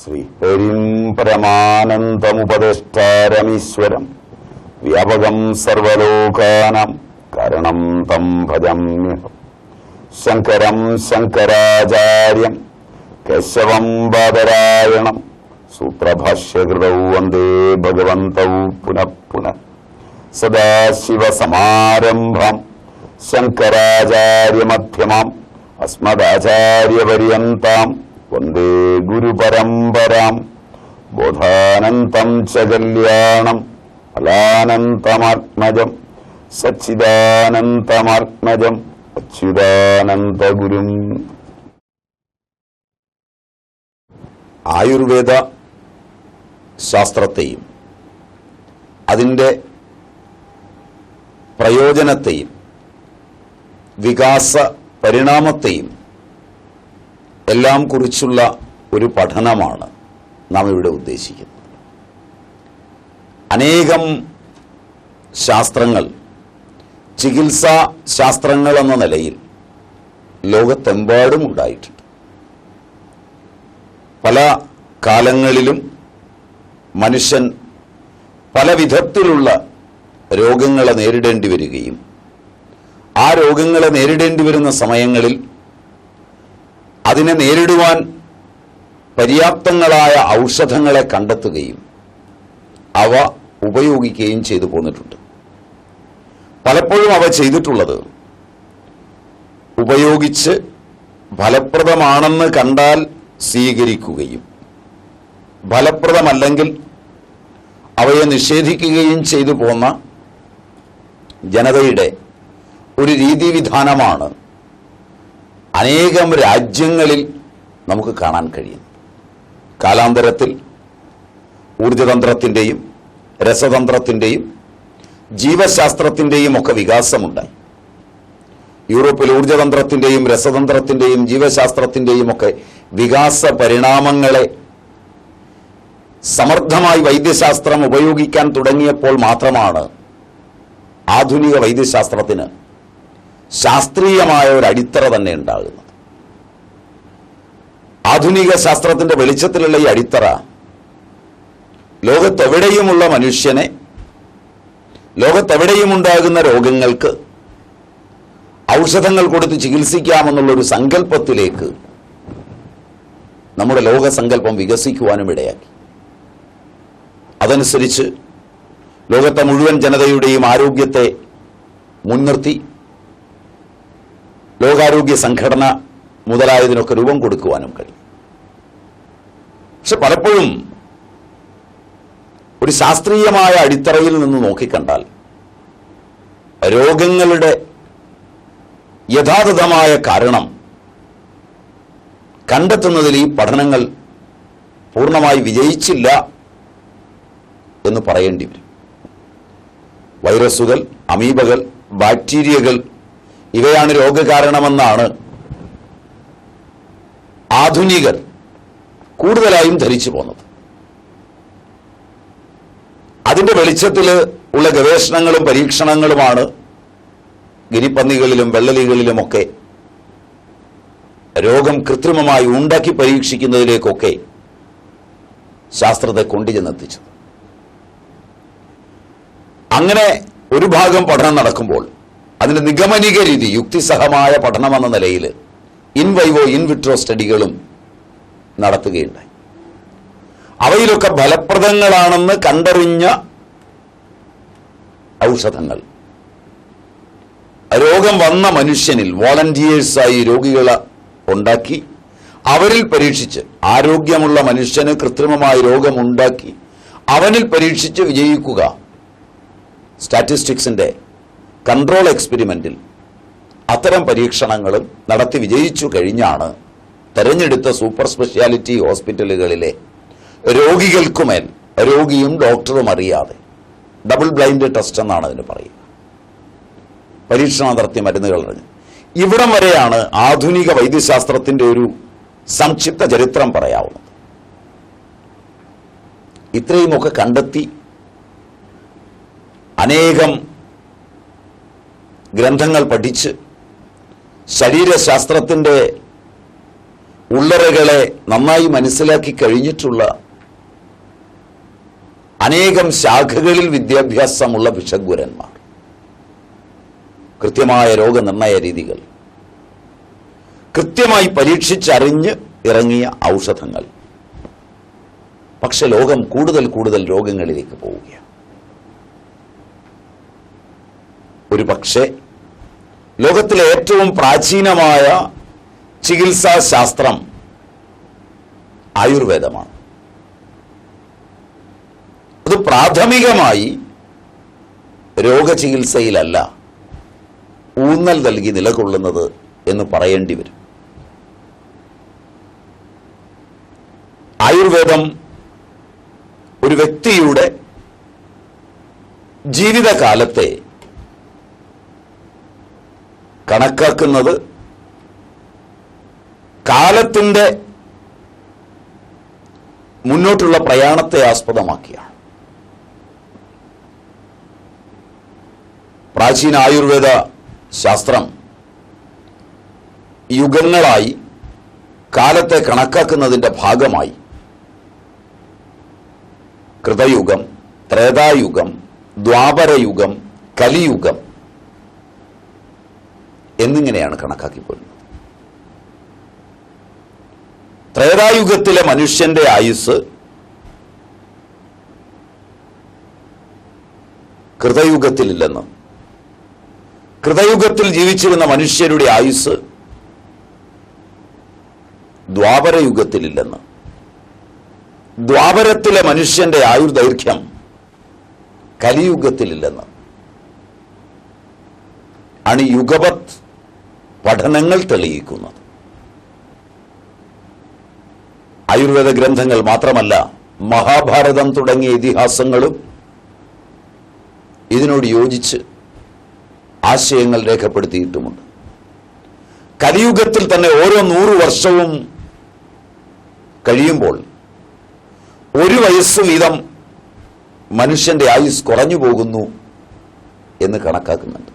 ശ്രീ ഹരിം പരമാനന്ദമുപദേഷ്ടാരമീശ്വരം വ്യാപകം സർവലോകാനാം കാരണം തം ഭജമ്യഹം ശങ്കരം ശങ്കരാചാര്യം കേശവം ബാദരായണം സൂത്രഭാഷ്യകൃതൗ വന്ദേ ഭഗവന്തൗ പുനഃ പുനഃ സദാശിവസമാരംഭം ശങ്കരാചാര്യമധ്യമാം അസ്മദാചാര്യപര്യന്താം വന്ദേ ഗുരുപരമ്പരാം ബോധാനന്തം ച കല്യാണം ഫലാനന്തമാത്മജം സച്ചിദാനന്തമാത്മജം അച്യുതാനന്ദഗുരും. ആയുർവേദ ശാസ്ത്രത്തെയും അതിൻ്റെ പ്രയോജനത്തെയും വികാസ പരിണാമത്തെയും എല്ലാം കുറിച്ചുള്ള ഒരു പഠനമാണ് നാം ഇവിടെ ഉദ്ദേശിക്കുന്നത്. അനേകം ശാസ്ത്രങ്ങൾ, ചികിത്സാ ശാസ്ത്രങ്ങൾ എന്ന നിലയിൽ ലോകത്തെമ്പാടും ഉണ്ടായിട്ടുണ്ട്. പല കാലങ്ങളിലും മനുഷ്യൻ പല വിധത്തിലുള്ള രോഗങ്ങളെ നേരിടേണ്ടി വരികയും ആ രോഗങ്ങളെ നേരിടേണ്ടി വരുന്ന സമയങ്ങളിൽ അതിനെ നേരിടുവാൻ പര്യാപ്തങ്ങളായ ഔഷധങ്ങളെ കണ്ടെത്തുകയും അവ ഉപയോഗിക്കുകയും ചെയ്തു പോന്നിട്ടുണ്ട്. പലപ്പോഴും അവ ചെയ്തിട്ടുള്ളത് ഉപയോഗിച്ച് ഫലപ്രദമാണെന്ന് കണ്ടാൽ സ്വീകരിക്കുകയും ഫലപ്രദമല്ലെങ്കിൽ അവയെ നിഷേധിക്കുകയും ചെയ്തു പോന്ന ജനതയുടെ ഒരു രീതിവിധാനമാണ് അനേകം രാജ്യങ്ങളിൽ നമുക്ക് കാണാൻ കഴിയും. കാലാന്തരത്തിൽ ഊർജതന്ത്രത്തിൻ്റെയും രസതന്ത്രത്തിൻ്റെയും ജീവശാസ്ത്രത്തിൻ്റെയും ഒക്കെ വികാസമുണ്ടായി. യൂറോപ്പിൽ ഊർജതന്ത്രത്തിൻ്റെയും രസതന്ത്രത്തിൻ്റെയും ജീവശാസ്ത്രത്തിൻ്റെയും ഒക്കെ വികാസ പരിണാമങ്ങളെ സമർത്ഥമായി വൈദ്യശാസ്ത്രം ഉപയോഗിക്കാൻ തുടങ്ങിയപ്പോൾ മാത്രമാണ് ആധുനിക വൈദ്യശാസ്ത്രത്തിന് ശാസ്ത്രീയമായ ഒരു അടിത്തറ തന്നെ ഉണ്ടാകുന്നത്. ആധുനിക ശാസ്ത്രത്തിന്റെ വെളിച്ചത്തിലുള്ള ഈ അടിത്തറ ലോകത്തെവിടെയുമുള്ള മനുഷ്യനെ, ലോകത്തെവിടെയും ഉണ്ടാകുന്ന രോഗങ്ങൾക്ക് ഔഷധങ്ങൾ കൊടുത്ത് ചികിത്സിക്കാമെന്നുള്ളൊരു സങ്കല്പത്തിലേക്ക് നമ്മുടെ ലോകസങ്കല്പം വികസിക്കുവാനും ഇടയാക്കി. അതനുസരിച്ച് ലോകത്തെ മുഴുവൻ ജനതയുടെയും ആരോഗ്യത്തെ മുൻനിർത്തി ലോകാരോഗ്യ സംഘടന മുതലായതിനൊക്കെ രൂപം കൊടുക്കുവാനും കഴിയും. പക്ഷെ പലപ്പോഴും ഒരു ശാസ്ത്രീയമായ അടിത്തറയിൽ നിന്ന് നോക്കിക്കണ്ടാൽ രോഗങ്ങളുടെ യഥാതഥമായ കാരണം കണ്ടെത്തുന്നതിൽ ഈ പഠനങ്ങൾ പൂർണ്ണമായി വിജയിച്ചില്ല എന്ന് പറയേണ്ടി വരും. വൈറസുകൾ, അമീബകൾ, ബാക്ടീരിയകൾ ഇവയാണ് രോഗകാരണമെന്നാണ് ആധുനികർ കൂടുതലായും ധരിച്ചു പോന്നത്. അതിന്റെ വെളിച്ചത്തിൽ ഉള്ള ഗവേഷണങ്ങളും പരീക്ഷണങ്ങളുമാണ് ഗിരിപ്പന്നികളിലും വെള്ളലികളിലുമൊക്കെ രോഗം കൃത്രിമമായി ഉണ്ടാക്കി പരീക്ഷിക്കുന്നതിലേക്കൊക്കെ ശാസ്ത്രത്തെ കൊണ്ടുചെന്നെത്തിച്ചത്. അങ്ങനെ ഒരു ഭാഗം പഠനം നടക്കുമ്പോൾ അതിന്റെ നിഗമനിക രീതി, യുക്തിസഹമായ പഠനമെന്ന നിലയിൽ ഇൻ വൈവോ ഇൻ വിട്രോ സ്റ്റഡികളും നടത്തുകയുണ്ടായി. അവയിലൊക്കെ ഫലപ്രദങ്ങളാണെന്ന് കണ്ടറിഞ്ഞ ഔഷധങ്ങൾ രോഗം വന്ന മനുഷ്യനിൽ വോളണ്ടിയേഴ്സായി രോഗികളെ ഉണ്ടാക്കി അവരിൽ പരീക്ഷിച്ച്, ആരോഗ്യമുള്ള മനുഷ്യന് കൃത്രിമമായി രോഗമുണ്ടാക്കി അവനിൽ പരീക്ഷിച്ച് വിജയിക്കുക, സ്റ്റാറ്റിസ്റ്റിക്സിന്റെ കൺട്രോൾ എക്സ്പെരിമെന്റിൽ അത്തരം പരീക്ഷണങ്ങളും നടത്തി വിജയിച്ചു കഴിഞ്ഞാണ് തെരഞ്ഞെടുത്ത സൂപ്പർ സ്പെഷ്യാലിറ്റി ഹോസ്പിറ്റലുകളിലെ രോഗികൾക്കുമേൽ രോഗിയും ഡോക്ടറും അറിയാതെ ഡബിൾ ബ്ലൈൻഡ് ടെസ്റ്റ് എന്നാണ് അതിന് പറയുക, പരീക്ഷണം നടത്തിയ മരുന്നുകൾ അറിഞ്ഞ്. ഇവിടം വരെയാണ് ആധുനിക വൈദ്യശാസ്ത്രത്തിന്റെ ഒരു സംക്ഷിപ്ത ചരിത്രം പറയാവുന്നത്. ഇത്രയുമൊക്കെ കണ്ടെത്തി അനേകം ഗ്രന്ഥങ്ങൾ പഠിച്ച് ശരീരശാസ്ത്രത്തിൻ്റെ ഉള്ളറകളെ നന്നായി മനസ്സിലാക്കി കഴിഞ്ഞിട്ടുള്ള അനേകം ശാഖകളിൽ വിദ്യാഭ്യാസമുള്ള ഭിഷഗ്വരന്മാർ, കൃത്യമായ രോഗനിർണയ രീതികൾ, കൃത്യമായി പരീക്ഷിച്ചറിഞ്ഞ് ഇറങ്ങിയ ഔഷധങ്ങൾ. പക്ഷെ ലോകം കൂടുതൽ കൂടുതൽ രോഗങ്ങളിലേക്ക് പോവുകയാണ്. ഒരു പക്ഷേ ലോകത്തിലെ ഏറ്റവും പ്രാചീനമായ ചികിത്സാ ശാസ്ത്രം ആയുർവേദമാണ്. അത് പ്രാഥമികമായി രോഗചികിത്സയിലല്ല ഊന്നൽ നൽകി നിലകൊള്ളുന്നത് എന്ന് പറയേണ്ടി വരും. ആയുർവേദം ഒരു വ്യക്തിയുടെ ജീവിതകാലത്തെ കണക്കാക്കുന്നത് കാലത്തിന്റെ മുന്നോട്ടുള്ള പ്രയാണത്തെ ആസ്പദമാക്കിയാണ്. പ്രാചീന ആയുർവേദ ശാസ്ത്രം യുഗങ്ങളായി കാലത്തെ കണക്കാക്കുന്നതിന്റെ ഭാഗമായി കൃതയുഗം, ത്രേതായുഗം, ദ്വാപരയുഗം, കലിയുഗം എന്നിങ്ങനെയാണ് കണക്കാക്കിപ്പോരുന്നത്. ത്രേതായുഗത്തിലെ മനുഷ്യന്റെ ആയുസ് കൃതയുഗത്തിലില്ലെന്ന്, കൃതയുഗത്തിൽ ജീവിച്ചിരുന്ന മനുഷ്യരുടെ ആയുസ് ദ്വാപരയുഗത്തിലില്ലെന്ന്, ദ്വാപരത്തിലെ മനുഷ്യന്റെ ആയുർദൈർഘ്യം കലിയുഗത്തിലില്ലെന്ന് ആണ് യുഗപത് പഠനങ്ങൾ തെളിയിക്കുന്നത്. ആയുർവേദ ഗ്രന്ഥങ്ങൾ മാത്രമല്ല, മഹാഭാരതം തുടങ്ങിയ ഇതിഹാസങ്ങളും ഇതിനോട് യോജിച്ച് ആശയങ്ങൾ രേഖപ്പെടുത്തിയിട്ടുമുണ്ട്. കലിയുഗത്തിൽ തന്നെ ഓരോ 100 വർഷവും കഴിയുമ്പോൾ 1 വയസ്സ് വീതം മനുഷ്യന്റെ ആയുസ് കുറഞ്ഞു പോകുന്നു എന്ന് കണക്കാക്കുന്നുണ്ട്.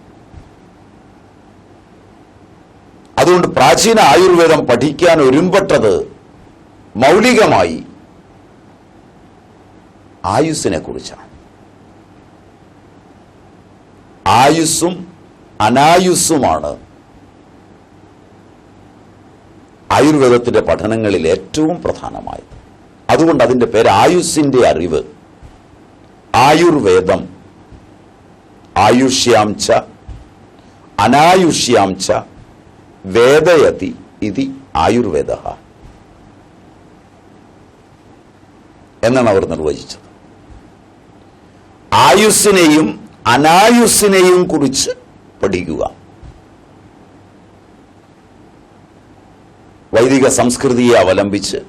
അതുകൊണ്ട് പ്രാചീന ആയുർവേദം പഠിക്കാൻ ഒരുമ്പെട്ടത് മൗലികമായി ആയുസ്സിനെ കുറിച്ചാണ്. ആയുസ്സും അനായുസ്സുമാണ് ആയുർവേദത്തിന്റെ പഠനങ്ങളിൽ ഏറ്റവും പ്രധാനമായത്. അതുകൊണ്ട് അതിന്റെ പേര് ആയുസ്സിന്റെ അറിവ്, ആയുർവേദം. ആയുഷ്യാം ച അനായുഷ്യാം ച വേദയതി ഇതി ആയുർവേദഃ എന്നാണ് അവർ നിർവചിച്ചത്. ആയുസ്സിനെയും അനായുസ്സിനെയും കുറിച്ച് പഠിക്കുക. വൈദിക സംസ്കൃതിയെ അവലംബിച്ച്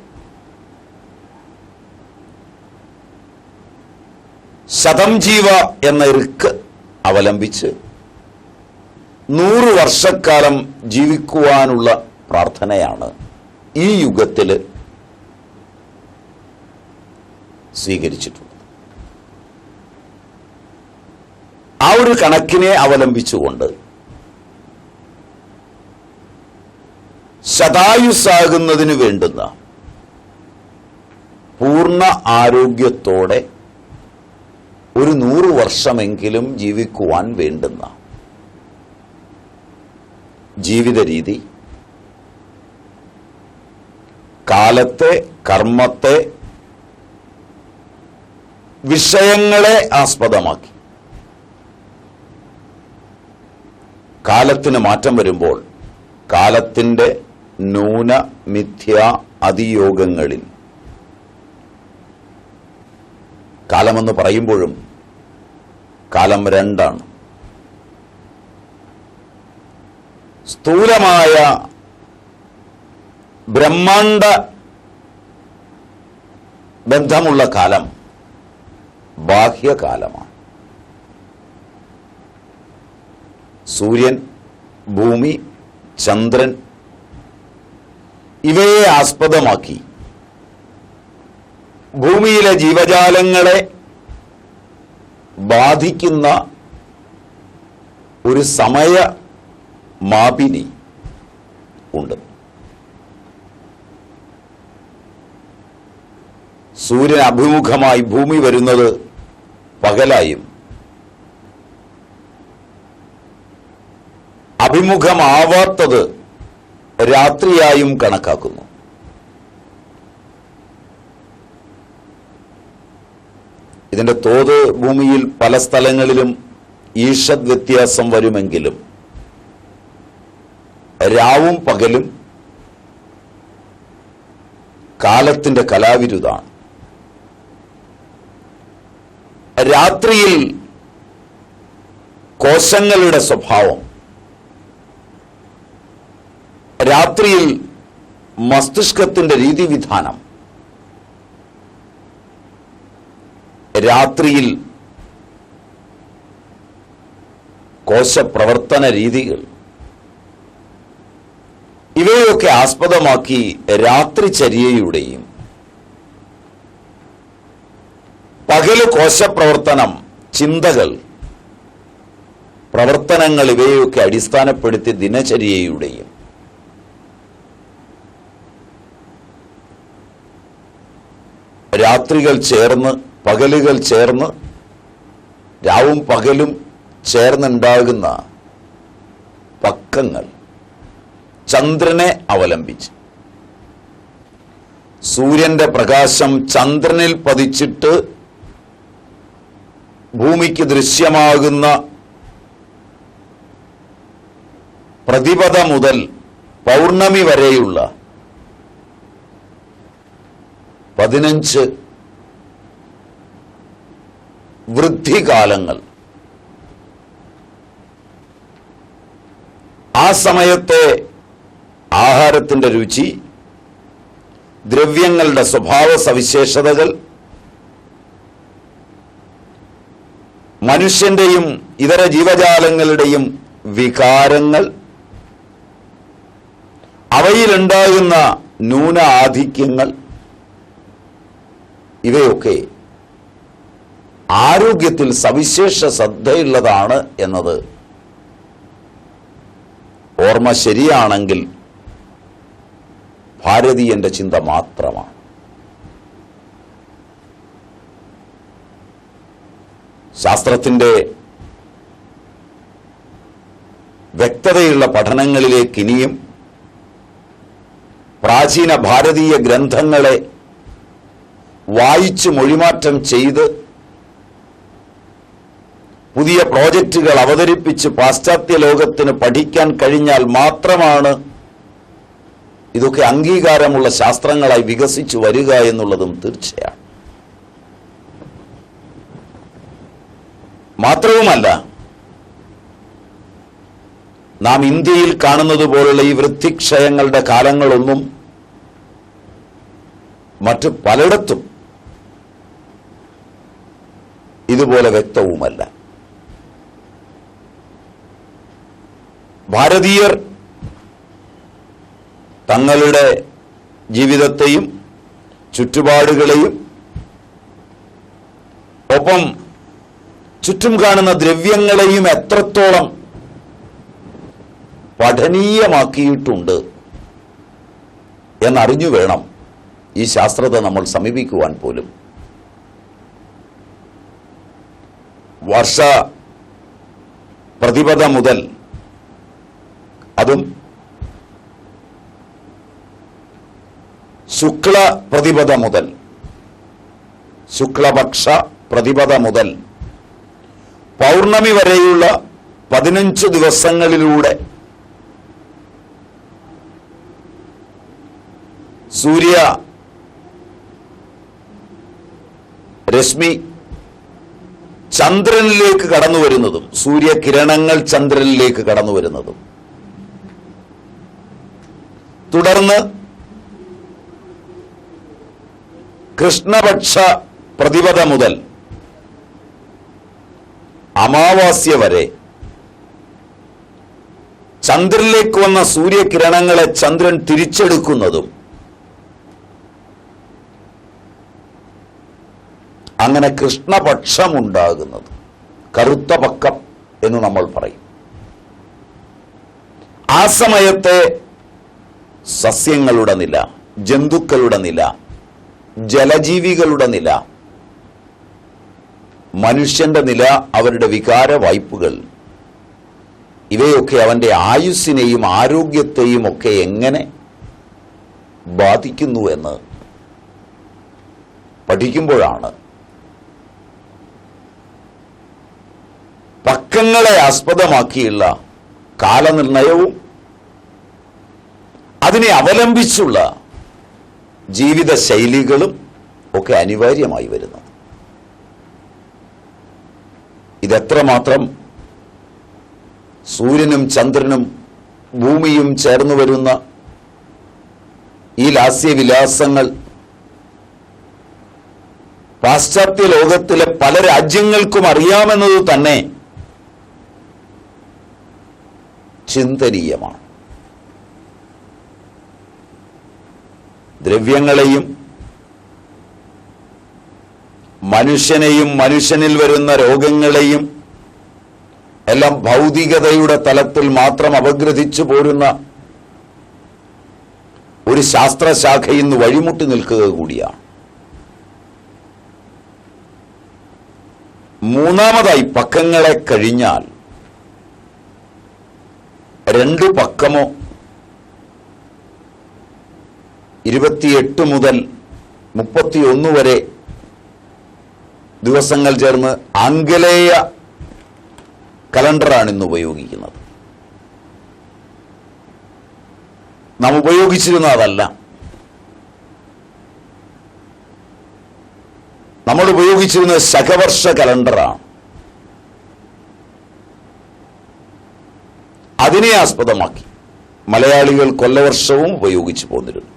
ശതം ജീവ എന്ന ഇറുക്ക് അവലംബിച്ച് 100 വർഷക്കാലം ജീവിക്കുവാനുള്ള പ്രാർത്ഥനയാണ് ഈ യുഗത്തിൽ സ്വീകരിച്ചിട്ടുള്ളത്. ആ ഒരു കണക്കിനെ അവലംബിച്ചുകൊണ്ട് ശതായുസ്സാകുന്നതിന് വേണ്ടുന്ന പൂർണ്ണ ആരോഗ്യത്തോടെ ഒരു 100 വർഷമെങ്കിലും ജീവിക്കുവാൻ വേണ്ടുന്ന ജീവിത രീതി, കാലത്തെ, കർമ്മത്തെ, വിഷയങ്ങളെ ആസ്പദമാക്കി കാലത്തിന് മാറ്റം വരുമ്പോൾ കാലത്തിന്റെ ന്യൂന മിഥ്യ അതിയോഗങ്ങളിൽ, കാലമെന്ന് പറയുമ്പോഴും കാലം 2ആണ്. സ്ഥൂലമായ ബ്രഹ്മാണ്ഡ ബന്ധമുള്ള കാലം ബാഹ്യകാലമാണ്. സൂര്യൻ, ഭൂമി, ചന്ദ്രൻ ഇവയെ ആസ്പദമാക്കി ഭൂമിയിലെ ജീവജാലങ്ങളെ ബാധിക്കുന്ന ഒരു സമയ മാപിനി ഉണ്ട്. സൂര്യൻ അഭിമുഖമായി ഭൂമി വരുന്നത് പകലായും അഭിമുഖമാവാത്തത് രാത്രിയായും കണക്കാക്കുന്നു. ഇതിന്റെ തോത് ഭൂമിയിൽ പല സ്ഥലങ്ങളിലും ഈഷത് വ്യത്യാസം വരുമെങ്കിലും രാവും പകലും കാലത്തിന്റെ കലാവിരുതാണ്. രാത്രിയിൽ കോശങ്ങളുടെ സ്വഭാവം, രാത്രിയിൽ മസ്തിഷ്കത്തിന്റെ രീതിവിധാനം, രാത്രിയിൽ കോശപ്രവർത്തന രീതികൾ, ഇവയൊക്കെ ആസ്പദമാക്കി രാത്രിചര്യയുടെയും പകല് കോശപ്രവർത്തനം, ചിന്തകൾ, പ്രവർത്തനങ്ങൾ ഇവയൊക്കെ അടിസ്ഥാനപ്പെടുത്തി ദിനചര്യയുടെയും രാത്രികൾ ചേർന്ന് പകലുകൾ ചേർന്ന് രാവും പകലും ചേർന്നുണ്ടാകുന്ന പക്കങ്ങൾ ചന്ദ്രനെ അവലംബിച്ച്, സൂര്യന്റെ പ്രകാശം ചന്ദ്രനിൽ പതിച്ചിട്ട് ഭൂമിക്ക് ദൃശ്യമാകുന്ന പ്രതിപദ മുതൽ പൗർണമി വരെയുള്ള 15 വൃദ്ധികാലങ്ങൾ, ആ സമയത്തെ ആഹാരത്തിന്റെ രുചി, ദ്രവ്യങ്ങളുടെ സ്വഭാവ സവിശേഷതകൾ, മനുഷ്യന്റെയും ഇതര ജീവജാലങ്ങളുടെയും വികാരങ്ങൾ, അവയിലുണ്ടാകുന്ന ന്യൂന ആധിക്യങ്ങൾ, ഇവയൊക്കെ ആരോഗ്യത്തിൽ സവിശേഷ ശ്രദ്ധയുള്ളതാണ് എന്നത് ഓർമ്മ ശരിയാണെങ്കിൽ ഭാരതീയന്റെ ചിന്ത മാത്രമാണ്. ശാസ്ത്രത്തിന്റെ വ്യക്തതയുള്ള പഠനങ്ങളിലേക്ക് ഇനിയും പ്രാചീന ഭാരതീയ ഗ്രന്ഥങ്ങളെ വായിച്ചു മൊഴിമാറ്റം ചെയ്ത് പുതിയ പ്രോജക്റ്റുകൾ അവതരിപ്പിച്ച് പാശ്ചാത്യ ലോകത്തിന് പഠിക്കാൻ കഴിഞ്ഞാൽ മാത്രമാണ് ഇതൊക്കെ അംഗീകാരമുള്ള ശാസ്ത്രങ്ങളായി വികസിച്ചു വരിക എന്നുള്ളതും തീർച്ചയാണ്. മാത്രവുമല്ല, നാം ഇന്ത്യയിൽ കാണുന്നത് പോലുള്ള ഈ വൃത്തിക്ഷയങ്ങളുടെ കാലങ്ങളൊന്നും മറ്റു പലയിടത്തും ഇതുപോലെ വ്യക്തവുമല്ല. ഭാരതീയർ തങ്ങളുടെ ജീവിതത്തെയും ചുറ്റുപാടുകളെയും ഒപ്പം ചുറ്റും കാണുന്ന ദ്രവ്യങ്ങളെയും എത്രത്തോളം പഠനീയമാക്കിയിട്ടുണ്ട് എന്നറിഞ്ഞു വേണം ഈ ശാസ്ത്രത്തെ നമ്മൾ സമീപിക്കുവാൻ പോലും. വർഷ പ്രതിപദ മുതൽ, അതും ശുക്ല പ്രതിപദ മുതൽ, ശുക്ലപക്ഷ പ്രതിപദ മുതൽ പൗർണമി വരെയുള്ള 15 ദിവസങ്ങളിലൂടെ സൂര്യ രശ്മി ചന്ദ്രനിലേക്ക് കടന്നു വരുന്നതും സൂര്യകിരണങ്ങൾ ചന്ദ്രനിലേക്ക് കടന്നു വരുന്നതും, തുടർന്ന് കൃഷ്ണപക്ഷ പ്രതിപദ മുതൽ അമാവാസ്യ വരെ ചന്ദ്രനിലേക്ക് വന്ന സൂര്യകിരണങ്ങളെ ചന്ദ്രൻ തിരിച്ചെടുക്കുന്നതും, അങ്ങനെ കൃഷ്ണപക്ഷമുണ്ടാകുന്നത്, കറുത്ത പക്കം എന്ന് നമ്മൾ പറയും. ആ സമയത്തെ സസ്യങ്ങളുടെ നില, ജന്തുക്കളുടെ നില, ജലജീവികളുടെ നില, മനുഷ്യന്റെ നില, അവരുടെ വികാര വായ്പകൾ, ഇവയൊക്കെ അവന്റെ ആയുസ്സിനെയും ആരോഗ്യത്തെയും ഒക്കെ എങ്ങനെ ബാധിക്കുന്നു എന്ന് പഠിക്കുമ്പോഴാണ് പക്കങ്ങളെ ആസ്പദമാക്കിയുള്ള കാലനിർണയവും അതിനെ അവലംബിച്ചുള്ള ജീവിത ശൈലികളും ഒക്കെ അനിവാര്യമായി വരുന്നത്. ഇതെത്രമാത്രം സൂര്യനും ചന്ദ്രനും ഭൂമിയും ചേർന്നു വരുന്ന ഈ ലാസ്യവിലാസങ്ങൾ പാശ്ചാത്യ ലോകത്തിലെ പല രാജ്യങ്ങൾക്കും അറിയാമെന്നത് തന്നെ ചിന്തനീയമാണ്. ദ്രവ്യങ്ങളെയും മനുഷ്യനെയും മനുഷ്യനിൽ വരുന്ന രോഗങ്ങളെയും എല്ലാം ഭൗതികതയുടെ തലത്തിൽ മാത്രം അപഗ്രഥിച്ചു പോരുന്ന ഒരു ശാസ്ത്രശാഖ ഇന്ന് വഴിമുട്ടി നിൽക്കുക കൂടിയാണ്. മൂന്നാമതായി, പക്കങ്ങളെ കഴിഞ്ഞാൽ 2 പക്കമോ 28 മുതൽ 31 വരെ ദിവസങ്ങൾ ചേർന്ന് ആംഗലേയ കലണ്ടറാണ് ഇന്ന് ഉപയോഗിക്കുന്നത്. നാം ഉപയോഗിച്ചിരുന്ന അതല്ല. നമ്മൾ ഉപയോഗിച്ചിരുന്ന ശകവർഷ കലണ്ടറാണ്. അതിനെ ആസ്പദമാക്കി മലയാളികൾ കൊല്ലവർഷവും ഉപയോഗിച്ചു പോന്നിരുന്നു.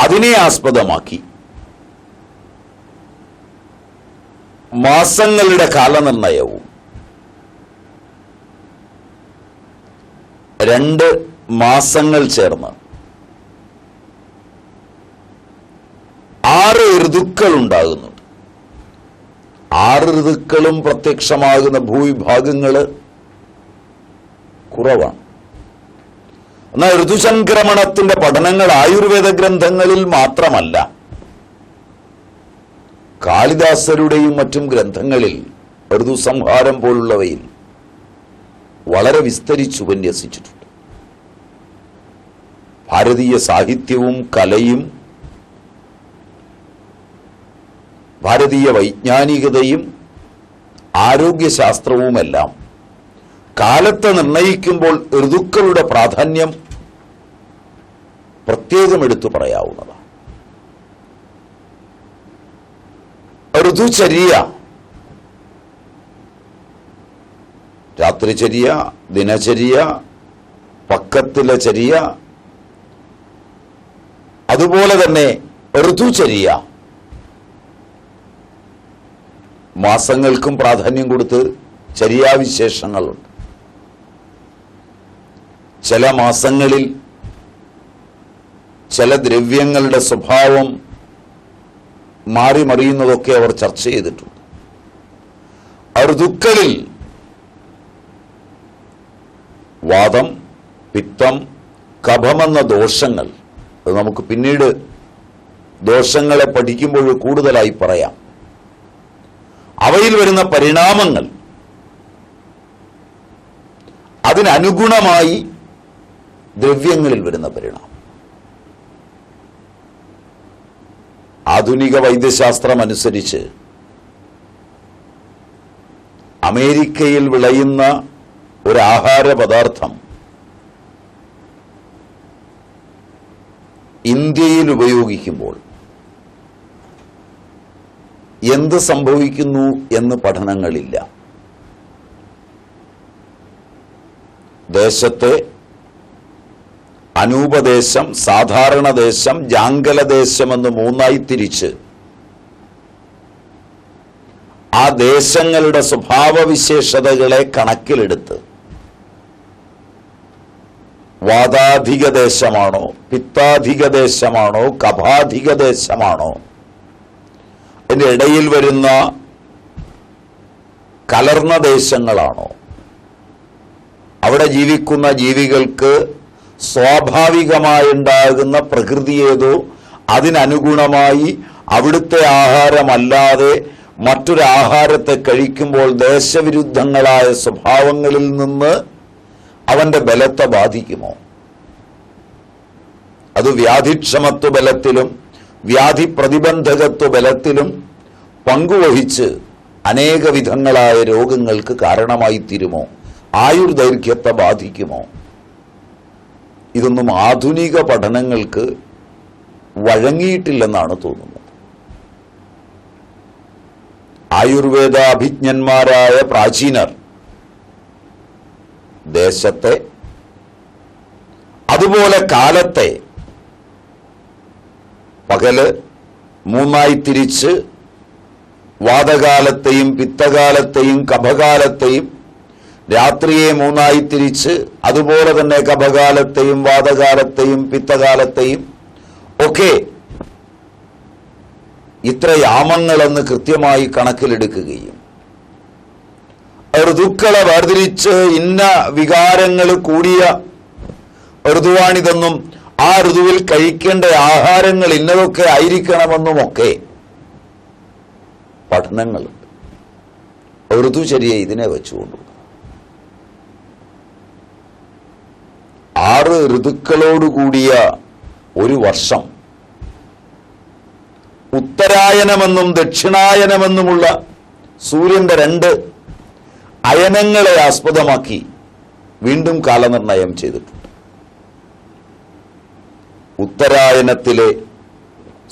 അതിനെ ആസ്പദമാക്കി മാസങ്ങളുടെ കാലനിർണയവും 2 മാസങ്ങൾ ചേർന്ന് 6 ഋതുക്കൾ ഉണ്ടാകുന്നുണ്ട്. 6 ഋതുക്കളും പ്രത്യക്ഷമാകുന്ന ഭൂവിഭാഗങ്ങള് കുറവാണ്. എന്നാൽ ഋതുസംക്രമണത്തിന്റെ പഠനങ്ങൾ ആയുർവേദ ഗ്രന്ഥങ്ങളിൽ മാത്രമല്ല, കാളിദാസരുടെയും മറ്റും ഗ്രന്ഥങ്ങളിൽ ഋതുസംഹാരം പോലുള്ളവയിൽ വളരെ വിസ്തരിച്ചുപന്യസിച്ചിട്ടുണ്ട്. ഭാരതീയ സാഹിത്യവും കലയും ഭാരതീയ വൈജ്ഞാനികതയും ആരോഗ്യശാസ്ത്രവുമെല്ലാം കാലത്തെ നിർണയിക്കുമ്പോൾ ഋതുക്കളുടെ പ്രാധാന്യം പ്രത്യേകം എടുത്തു പറയാവുന്നതാണ്. ഋതുചര്യ, രാത്രിചര്യ, ദിനചര്യ, പക്കത്തിലെ ചര്യ, അതുപോലെ തന്നെ ഋതുചര്യ, മാസങ്ങൾക്കും പ്രാധാന്യം കൊടുത്ത് ചര്യാവിശേഷങ്ങളുണ്ട്. ചില മാസങ്ങളിൽ ചില ദ്രവ്യങ്ങളുടെ സ്വഭാവം മാറി മറിയുന്നതൊക്കെ അവർ ചർച്ച ചെയ്തിട്ടുണ്ട്. ഋതുക്കളിൽ വാതം, പിത്തം, കഫമെന്ന ദോഷങ്ങൾ, അത് നമുക്ക് പിന്നീട് ദോഷങ്ങളെ പഠിക്കുമ്പോൾ കൂടുതലായി പറയാം. അവയിൽ വരുന്ന പരിണാമങ്ങൾ, അതിനനുഗുണമായി ദ്രവ്യങ്ങളിൽ വരുന്ന പരിണാമം. ആധുനിക വൈദ്യശാസ്ത്രം അനുസരിച്ച് അമേരിക്കയിൽ വിളയുന്ന ഒരു ആഹാര പദാർത്ഥം ഇന്ത്യയിൽ ഉപയോഗിക്കുമ്പോൾ എന്ത് സംഭവിക്കുന്നു എന്ന് പഠനങ്ങളില്ല. ദേശത്തെ അനൂപദേശം, സാധാരണ ദേശം, ജാങ്കലദേശം എന്ന് 3ആയി തിരിച്ച് ആ ദേശങ്ങളുടെ സ്വഭാവവിശേഷതകളെ കണക്കിലെടുത്ത് വാതാധിക ദേശമാണോ, പിത്താധിക ദേശമാണോ, കഫാധിക ദേശമാണോ, അതിൻ്റെ ഇടയിൽ വരുന്ന കലർന്ന ദേശങ്ങളാണോ, അവിടെ ജീവിക്കുന്ന ജീവികൾക്ക് സ്വാഭാവികമായുണ്ടാകുന്ന പ്രകൃതിയേതോ അതിനനുഗുണമായി അവിടുത്തെ ആഹാരമല്ലാതെ മറ്റൊരു ആഹാരത്തെ കഴിക്കുമ്പോൾ ദേശവിരുദ്ധങ്ങളായ സ്വഭാവങ്ങളിൽ നിന്ന് അവന്റെ ബലത്തെ ബാധിക്കുമോ? അത് വ്യാധിക്ഷമത്വ ബലത്തിലും വ്യാധി പ്രതിബന്ധകത്വ ബലത്തിലും പങ്കുവഹിച്ച് അനേക വിധങ്ങളായ രോഗങ്ങൾക്ക് കാരണമായി തീരുമോ? ആയുർദൈർഘ്യത്തെ ബാധിക്കുമോ? ഇതൊന്നും ആധുനിക പഠനങ്ങൾക്ക് വഴങ്ങിയിട്ടില്ലെന്നാണ് തോന്നുന്നത്. ആയുർവേദ അഭിജ്ഞന്മാരായ പ്രാചീനർ ദേശത്തെ അതുപോലെ കാലത്തെ പകല് മൂന്നായി തിരിച്ച് വാതകാലത്തെയും പിത്തകാലത്തെയും കഫകാലത്തെയും, രാത്രിയെ മൂന്നായി തിരിച്ച് അതുപോലെ തന്നെ കഫകാലത്തെയും വാതകാലത്തെയും പിത്തകാലത്തെയും ഒക്കെ ഇത്ര യാമങ്ങളെന്ന് കൃത്യമായി കണക്കിലെടുക്കുകയും ഋതുക്കളെ വേർതിരിച്ച് ഇന്ന വികാരങ്ങൾ കൂടിയ ഋതുവാണിതെന്നും ആ ഋതുവിൽ കഴിക്കേണ്ട ആഹാരങ്ങൾ ഇന്നതൊക്കെ ആയിരിക്കണമെന്നുമൊക്കെ പഠനങ്ങളുണ്ട്. ഋതുചര്യ ഇതിനെ വെച്ചുകൊണ്ടുള്ള 6 ഋതുക്കളോടുകൂടിയ ഒരു വർഷം ഉത്തരായനമെന്നും ദക്ഷിണായനമെന്നുമുള്ള സൂര്യന്റെ 2 അയനങ്ങളെ ആസ്പദമാക്കി വീണ്ടും കാലനിർണയം ചെയ്തിട്ടുണ്ട്. ഉത്തരായനത്തിലെ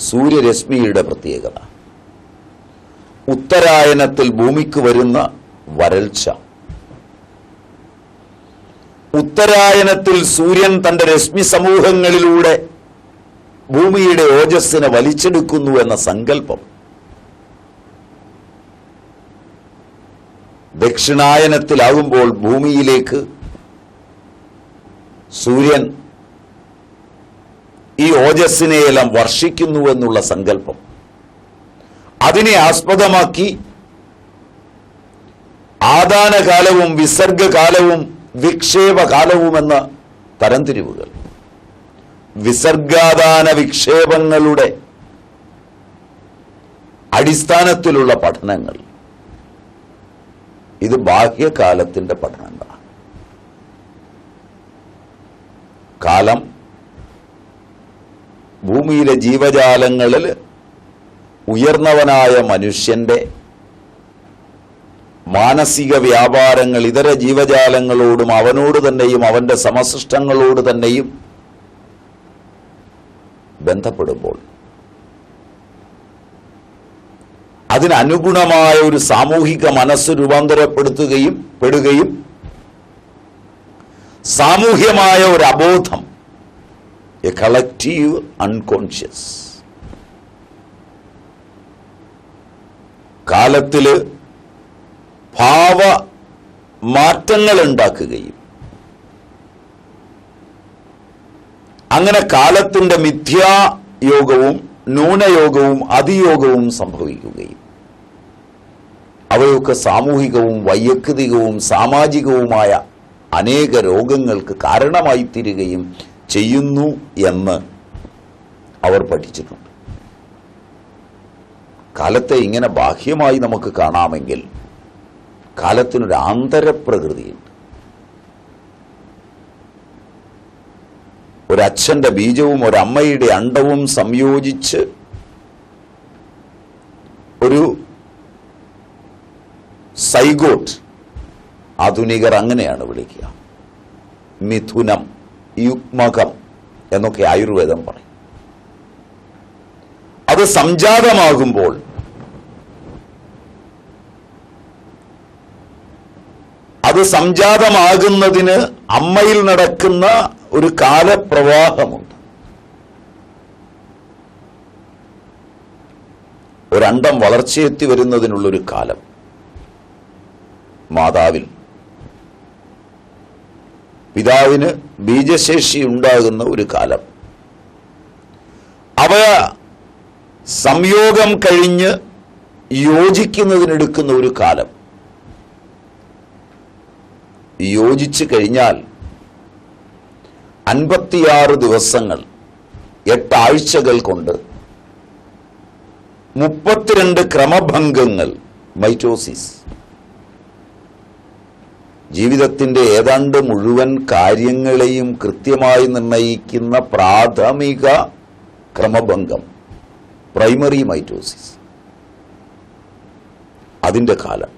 സൂര്യരശ്മിയുടെ പ്രത്യേകത, ഉത്തരായനത്തിൽ ഭൂമിക്ക് വരുന്ന വരൾച്ച, ഉത്തരായനത്തിൽ സൂര്യൻ തന്റെ രശ്മി സമൂഹങ്ങളിലൂടെ ഭൂമിയുടെ ഓജസ്സിനെ വലിച്ചെടുക്കുന്നു എന്ന സങ്കല്പം, ദക്ഷിണായനത്തിലാകുമ്പോൾ ഭൂമിയിലേക്ക് സൂര്യൻ ഈ ഓജസ്സിനെയെല്ലാം വർഷിക്കുന്നു എന്നുള്ള സങ്കല്പം, അതിനെ ആസ്പദമാക്കി ആദാനകാലവും വിസർഗകാലവും വിക്ഷേപകാലവുമെന്ന തരംതിരിവുകൾ, വിസർഗാദാന വിക്ഷേപങ്ങളുടെ അടിസ്ഥാനത്തിലുള്ള പഠനങ്ങൾ, ഇത് ബാഹ്യകാലത്തിന്റെ പഠനങ്ങളാണ്. കാലം ഭൂമിയിലെ ജീവജാലങ്ങളിൽ ഉയർന്നവനായ മനുഷ്യന്റെ മാനസിക വ്യാപാരങ്ങൾ ഇതര ജീവജാലങ്ങളോടും അവനോട് തന്നെയും അവന്റെ സമസൃഷ്ടങ്ങളോട് തന്നെയും ബന്ധപ്പെടുമ്പോൾ അതിനനുഗുണമായ ഒരു സാമൂഹിക മനസ്സ് രൂപാന്തരപ്പെടുകയും സാമൂഹ്യമായ ഒരു അബോധം, എ കളക്റ്റീവ് അൺകോൺഷ്യസ്, കാലത്തില് ഭാവ മാറ്റങ്ങൾ ഉണ്ടാക്കുകയും അങ്ങനെ കാലത്തിന്റെ മിഥ്യായോഗവും ന്യൂനയോഗവും അതിയോഗവും സംഭവിക്കുകയും അവയൊക്കെ സാമൂഹികവും വൈയക്തികവും സാമാജികവുമായ അനേക രോഗങ്ങൾക്ക് കാരണമായി തീരുകയും ചെയ്യുന്നു എന്ന് അവർ പഠിച്ചിട്ടുണ്ട്. കാലത്തെ ഇങ്ങനെ ബാഹ്യമായി നമുക്ക് കാണാമെങ്കിൽ കാലത്തിനൊരു ആന്തരപ്രകൃതിയുണ്ട്. ഒരച്ഛന്റെ ബീജവും ഒരമ്മയുടെ അണ്ടവും സംയോജിച്ച് ഒരു സൈഗോട്ട്, ആധുനികർ അങ്ങനെയാണ് വിളിക്കുക, മിഥുനം, യുഗ്മകം എന്നൊക്കെ ആയുർവേദം പറയും. അത് സംജാതമാകുമ്പോൾ അത് സംജാതമാകുന്നതിന് അമ്മയിൽ നടക്കുന്ന ഒരു കാലപ്രവാഹമുണ്ട്. ഒരണ്ടം വളർച്ചയെത്തി വരുന്നതിനുള്ളൊരു കാലം മാതാവിൽ, പിതാവിന് ബീജശേഷി ഉണ്ടാകുന്ന ഒരു കാലം, അവ സംയോഗം കഴിഞ്ഞ് യോജിക്കുന്നതിനെടുക്കുന്ന ഒരു കാലം, യോജിച്ചു കഴിഞ്ഞാൽ 56 ദിവസങ്ങൾ 8 ആഴ്ചകൾ കൊണ്ട് 32 ക്രമഭംഗങ്ങൾ, മൈറ്റോസിസ്, ജീവിതത്തിന്റെ ഏതാണ്ട് മുഴുവൻ കാര്യങ്ങളെയും കൃത്യമായി നിർണയിക്കുന്ന പ്രാഥമിക ക്രമഭംഗം, പ്രൈമറി മൈറ്റോസിസ്, അതിന്റെ കാലം.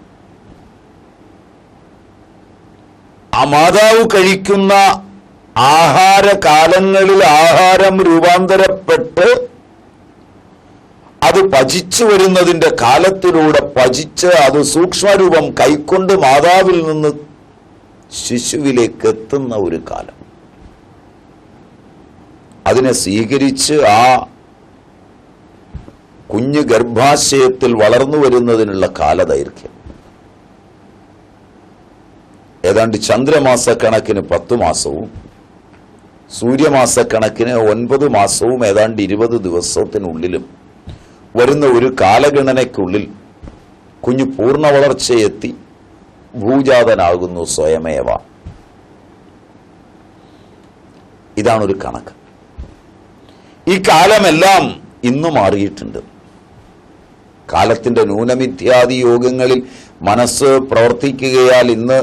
ആ മാതാവ് കഴിക്കുന്ന ആഹാരകാലങ്ങളിൽ ആഹാരം രൂപാന്തരപ്പെട്ട് അത് പചിച്ചു വരുന്നതിന്റെ കാലത്തിലൂടെ പചിച്ച് അത് സൂക്ഷ്മരൂപം കൈക്കൊണ്ട് മാതാവിൽ നിന്ന് ശിശുവിലേക്ക് എത്തുന്ന ഒരു കാലം. അതിനെ സ്വീകരിച്ച് ആ കുഞ്ഞ് ഗർഭാശയത്തിൽ വളർന്നു വരുന്നതിനുള്ള കാലദൈർഘ്യം ഏതാണ്ട് ചന്ദ്രമാസക്കണക്കിന് 10 മാസവും സൂര്യമാസക്കണക്കിന് 9 മാസവും ഏതാണ്ട് 20 ദിവസത്തിനുള്ളിലും വരുന്ന ഒരു കാലഗണനയ്ക്കുള്ളിൽ കുഞ്ഞ് പൂർണ്ണ വളർച്ചയെത്തി ഭൂജാതനാകുന്നു സ്വയമേവ. ഇതാണൊരു കണക്ക്. ഈ കാലമെല്ലാം ഇന്നു മാറിയിട്ടുണ്ട്. കാലത്തിന്റെ ന്യൂനമിഥ്യാദി യോഗങ്ങളിൽ മനസ്സ് പ്രവർത്തിക്കുകയാൽ ഇന്ന്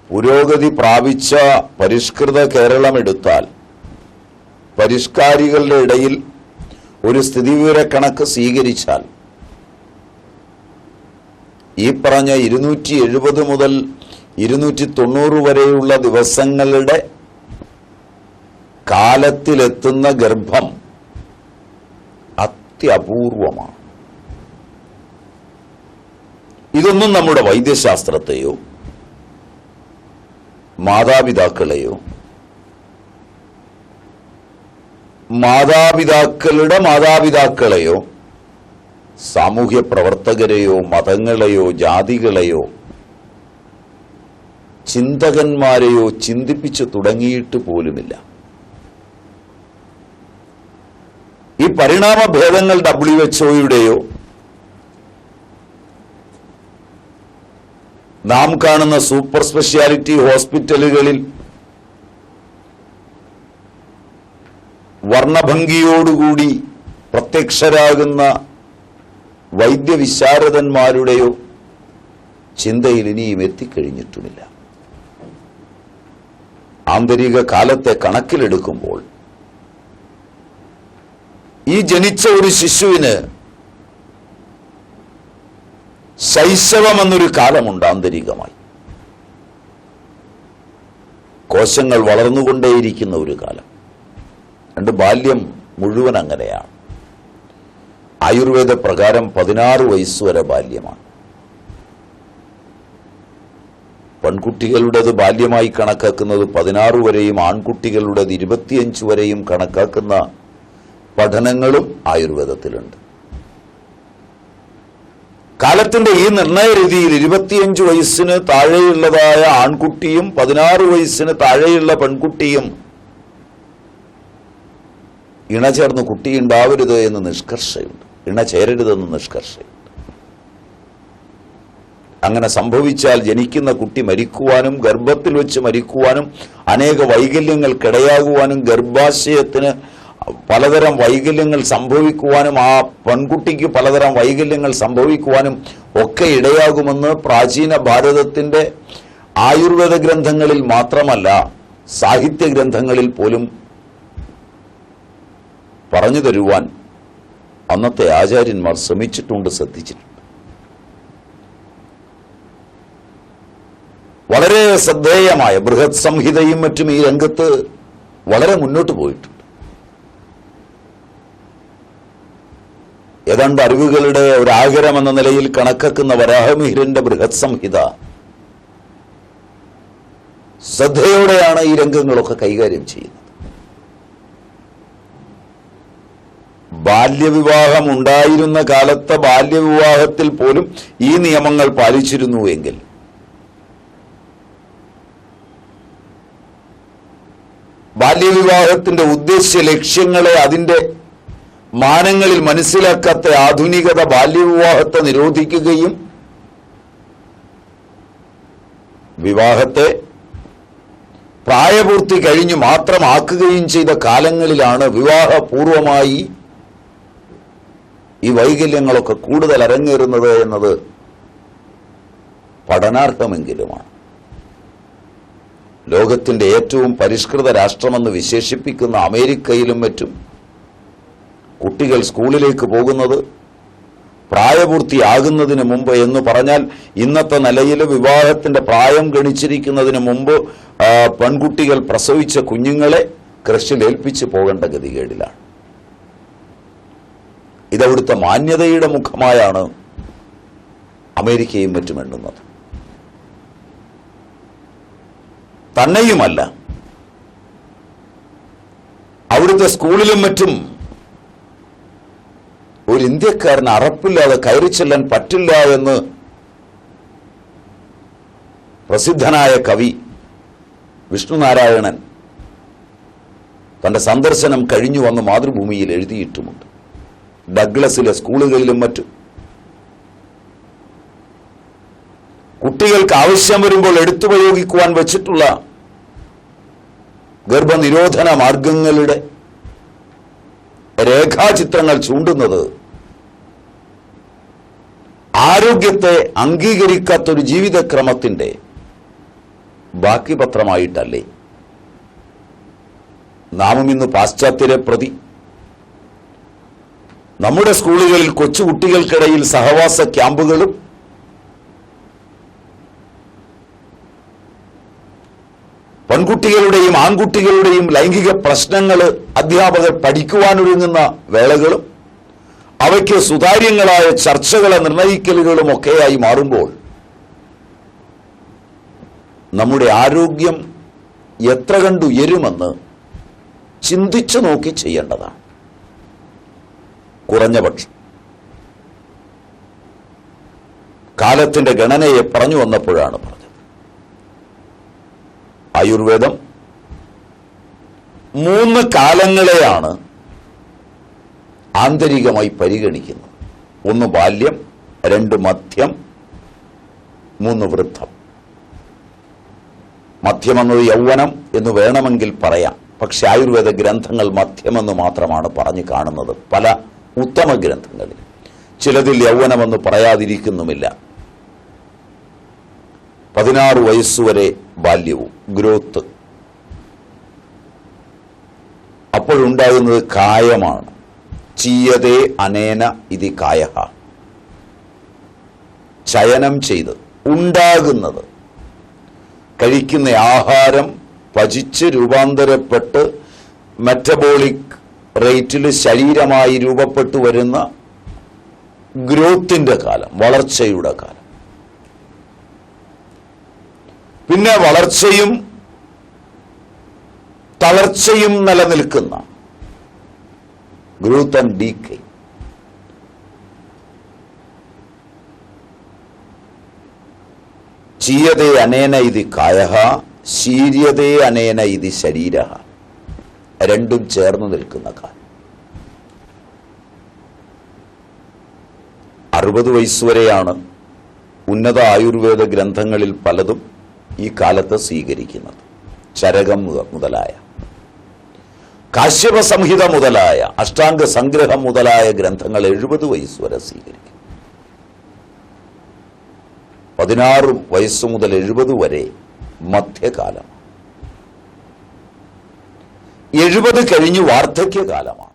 പുരോഗതി പ്രാപിച്ച പരിഷ്കൃത കേരളം എടുത്താൽ പരിഷ്കാരികളുടെ ഇടയിൽ ഒരു സ്ഥിതിവിവരക്കണക്ക് സ്വീകരിച്ചാൽ ഈ പറഞ്ഞ 270 മുതൽ 290 വരെയുള്ള ദിവസങ്ങളുടെ കാലത്തിലെത്തുന്ന ഗർഭം അത്യപൂർവമാണ്. ഇതൊന്നും നമ്മുടെ വൈദ്യശാസ്ത്രത്തെയോ മാതാപിതാക്കളെയോ മാതാപിതാക്കളുടെ മാതാപിതാക്കളെയോ സാമൂഹ്യ പ്രവർത്തകരെയോ മതങ്ങളെയോ ജാതികളെയോ ചിന്തകന്മാരെയോ ചിന്തിപ്പിച്ചു തുടങ്ങിയിട്ട് പോലുമില്ല. ഈ പരിണാമഭേദങ്ങൾ WHO നാം കാണുന്ന സൂപ്പർ സ്പെഷ്യാലിറ്റി ഹോസ്പിറ്റലുകളിൽ വർണ്ണഭംഗിയോടുകൂടി പ്രത്യക്ഷരാകുന്ന വൈദ്യവിശാരദന്മാരുടെയോ ചിന്തയിൽ ഇനിയും എത്തിക്കഴിഞ്ഞിട്ടുമില്ല. ആന്തരിക കാലത്തെ കണക്കിലെടുക്കുമ്പോൾ ഈ ജനിച്ച ഒരു ശിശുവിന് ശൈശവമെന്നൊരു കാലമുണ്ട്. ആന്തരികമായി കോശങ്ങൾ വളർന്നുകൊണ്ടേയിരിക്കുന്ന ഒരു കാലം. ബാല്യം മുഴുവൻ അങ്ങനെയാണ്. ആയുർവേദ പ്രകാരം 16 വയസ്സുവരെ ബാല്യമാണ്. പെൺകുട്ടികളുടേത് ബാല്യമായി കണക്കാക്കുന്നത് 16 വരെയും ആൺകുട്ടികളുടേത് 25 വരെയും കണക്കാക്കുന്ന പഠനങ്ങളും ആയുർവേദത്തിലുണ്ട്. കാലത്തിന്റെ ഈ നിർണയ രീതിയിൽ 25 വയസ്സിന് താഴെയുള്ളതായ ആൺകുട്ടിയും 16 വയസ്സിന് താഴെയുള്ള പെൺകുട്ടിയും ഇണചേർന്ന് കുട്ടിയുണ്ടാവരുത് എന്ന് നിഷ്കർഷയുണ്ട്. ഇണചേരരുതെന്ന് നിഷ്കർഷയുണ്ട്. അങ്ങനെ സംഭവിച്ചാൽ ജനിക്കുന്ന കുട്ടി മരിക്കുവാനും ഗർഭത്തിൽ വെച്ച് മരിക്കുവാനും അനേക വൈകല്യങ്ങൾക്കിടയാകുവാനും ഗർഭാശയത്തിന് പലതരം വൈകല്യങ്ങൾ സംഭവിക്കുവാനും ആ പെൺകുട്ടിക്ക് പലതരം വൈകല്യങ്ങൾ സംഭവിക്കുവാനും ഒക്കെ ഇടയാകുമെന്ന് പ്രാചീന ഭാരതത്തിന്റെ ആയുർവേദ ഗ്രന്ഥങ്ങളിൽ മാത്രമല്ല സാഹിത്യ ഗ്രന്ഥങ്ങളിൽ പോലും പറഞ്ഞു തരുവാൻ അന്നത്തെ ആചാര്യന്മാർ ശ്രമിച്ചിട്ടുണ്ട്, ശ്രദ്ധിച്ചിട്ടുണ്ട്. വളരെ ശ്രദ്ധേയമായ ബൃഹത് സംഹിതയും മറ്റും ഈ രംഗത്ത് വളരെ മുന്നോട്ട് പോയിട്ടുണ്ട്. ഏതാണ്ട് അറിവുകളുടെ ഒരാകരം എന്ന നിലയിൽ കണക്കാക്കുന്ന വരാഹമിഹിരന്റെ ബൃഹത് സംഹിത ശ്രദ്ധയോടെയാണ് ഈ രംഗങ്ങളൊക്കെ കൈകാര്യം ചെയ്യുന്നത്. ബാല്യവിവാഹം ഉണ്ടായിരുന്ന കാലത്തെ ബാല്യവിവാഹത്തിൽ പോലും ഈ നിയമങ്ങൾ പാലിച്ചിരുന്നുവെങ്കിൽ ബാല്യവിവാഹത്തിന്റെ ഉദ്ദേശ്യ ലക്ഷ്യങ്ങളെ അതിന്റെ മാനങ്ങളിൽ മനസ്സിലാക്കാത്ത ആധുനികത ബാല്യവിവാഹത്തെ നിരോധിക്കുകയും വിവാഹത്തെ പ്രായപൂർത്തി കഴിഞ്ഞു മാത്രമാക്കുകയും ചെയ്ത കാലങ്ങളിലാണ് വിവാഹപൂർവമായി ഈ വൈകല്യങ്ങളൊക്കെ കൂടുതൽ അരങ്ങേറുന്നത് എന്നത് പഠനാർഹമെങ്കിലുമാണ്. ലോകത്തിന്റെ ഏറ്റവും പരിഷ്കൃത രാഷ്ട്രമെന്ന് വിശേഷിപ്പിക്കുന്ന അമേരിക്കയിലും മറ്റും കുട്ടികൾ സ്കൂളിലേക്ക് പോകുന്നത് പ്രായപൂർത്തിയാകുന്നതിന് മുമ്പ് എന്ന് പറഞ്ഞാൽ ഇന്നത്തെ നിലയിൽ വിവാഹത്തിന്റെ പ്രായം ഗണിച്ചിരിക്കുന്നതിന് മുമ്പ് പെൺകുട്ടികൾ പ്രസവിച്ച കുഞ്ഞുങ്ങളെ ക്രഷിൽ ഏൽപ്പിച്ച് പോകേണ്ട ഗതികേടിലാണ്. ഇതവിടുത്തെ മാന്യതയുടെ മുഖമായാണ് അമേരിക്കയും മറ്റും എണ്ണുന്നത്. തന്നെയുമല്ല, അവിടുത്തെ സ്കൂളിലും മറ്റും ഒരു ഇന്ത്യക്കാരന് അറപ്പില്ലാതെ കയറി ചെല്ലാൻ പറ്റില്ല എന്ന് പ്രസിദ്ധനായ കവി വിഷ്ണുനാരായണൻ തന്റെ സന്ദർശനം കഴിഞ്ഞു വന്ന് മാതൃഭൂമിയിൽ എഴുതിയിട്ടുമുണ്ട്. ഡഗ്ലസിലെ സ്കൂളുകളിലും മറ്റും കുട്ടികൾക്ക് ആവശ്യം വരുമ്പോൾ എടുത്തുപയോഗിക്കുവാൻ വെച്ചിട്ടുള്ള ഗർഭനിരോധന മാർഗങ്ങളുടെ രേഖാചിത്രങ്ങൾ ചൂണ്ടുന്നത് ആരോഗ്യത്തെ അംഗീകരിക്കാത്തൊരു ജീവിതക്രമത്തിന്റെ ബാക്കി പത്രമായിട്ടല്ലേ? നാമും ഇന്ന് പാശ്ചാത്യരെ പ്രതി നമ്മുടെ സ്കൂളുകളിൽ കൊച്ചുകുട്ടികൾക്കിടയിൽ സഹവാസ ക്യാമ്പുകളും പെൺകുട്ടികളുടെയും ആൺകുട്ടികളുടെയും ലൈംഗിക പ്രശ്നങ്ങൾ അധ്യാപകർ പഠിക്കുവാനൊരുങ്ങുന്ന വേളകളും അവയ്ക്ക് സുതാര്യങ്ങളായ ചർച്ചകളെ നിർണയിക്കലുകളും ഒക്കെയായി മാറുമ്പോൾ നമ്മുടെ ആരോഗ്യം എത്ര കണ്ടുയരുമെന്ന് ചിന്തിച്ചു നോക്കി ചെയ്യേണ്ടതാണ്. കുറഞ്ഞപക്ഷം കാലത്തിന്റെ ഗണനയെ പറഞ്ഞു വന്നപ്പോഴാണ് പറഞ്ഞത്. ആയുർവേദം 3 കാലങ്ങളെയാണ് ആന്തരികമായി പരിഗണിക്കുന്നത്. 1 ബാല്യം, 2 മധ്യം, 3 വൃദ്ധം. മധ്യമെന്നത് യൗവനം എന്ന് വേണമെങ്കിൽ പറയാം. പക്ഷെ ആയുർവേദ ഗ്രന്ഥങ്ങൾ മധ്യമെന്ന് മാത്രമാണ് പറഞ്ഞു കാണുന്നത്. പല ഉത്തമ ഗ്രന്ഥങ്ങളിൽ ചിലതിൽ യൗവനമെന്ന് പറയാതിരിക്കുന്നുമില്ല. 16 വയസ്സുവരെ ബാല്യവും ഗ്രോത്ത്. അപ്പോഴുണ്ടാകുന്നത് കായമാണ്. ചീയതേ അനേന ഇതി കായഃ. ചയനം ചെയ്ത് ഉണ്ടാകുന്നത്, കഴിക്കുന്ന ആഹാരം പചിച്ച് രൂപാന്തരപ്പെട്ട് മെറ്റബോളിക് റേറ്റിൽ ശരീരമായി രൂപപ്പെട്ടു വരുന്ന ഗ്രോത്തിന്റെ കാലം, വളർച്ചയുടെ കാലം. പിന്നെ വളർച്ചയും തളർച്ചയും നിലനിൽക്കുന്ന ഗ്രോത്ത് ആൻഡ് ഡീക്കേ. ചീയതേ അനേന ഇതി കായഃ, ശീര്യതേ അനേന ഇതി ശരീരഃ. രണ്ടും ചേർന്ന് നിൽക്കുന്ന കാലം. 60 വയസ്സുവരെയാണ് ഉന്നത ആയുർവേദ ഗ്രന്ഥങ്ങളിൽ പലതും ഈ കാലത്ത് സ്വീകരിക്കുന്നത്. ചരകം മുതലായ, കാശ്യപ സംഹിത മുതലായ, അഷ്ടാംഗ സംഗ്രഹം മുതലായ ഗ്രന്ഥങ്ങൾ 70 വയസ്സുവരെ സ്വീകരിക്കും. 16 വയസ്സു മുതൽ 70 വരെ മധ്യകാലം. 70 കഴിഞ്ഞ് വാർദ്ധക്യകാലമാണ്.